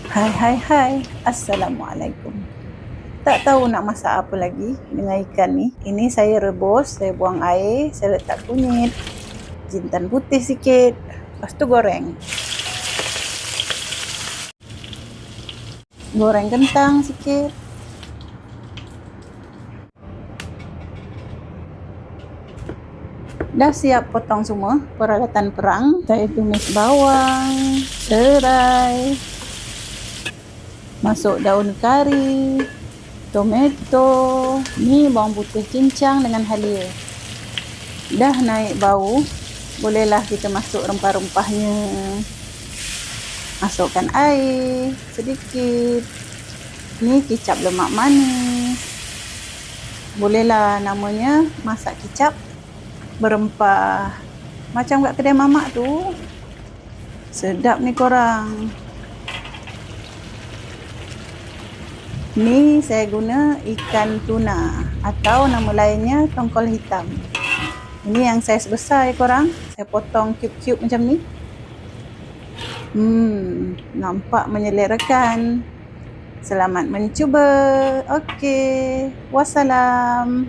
Hai, Assalamualaikum. Tak tahu nak masak apa lagi dengan ikan ni. Ini saya rebus, saya buang air, saya letak kunyit, jintan putih sikit, lepas tu goreng. Goreng kentang sikit. Dah siap potong semua peralatan perang. Saya tumis bawang, serai, masuk daun kari, tomato, ni bawang putih cincang dengan halia. Dah naik bau, bolehlah kita masuk rempah-rempahnya. Masukkan air sedikit. Ni kicap lemak manis. Bolehlah namanya masak kicap berempah. Macam kat kedai mamak tu. Sedap ni korang. Ni saya guna ikan tuna atau nama lainnya tongkol hitam. Ini yang saiz besar ya korang. Saya potong cube-cube macam ni. Nampak menyelerakan. Selamat mencuba. Okey. Wassalam.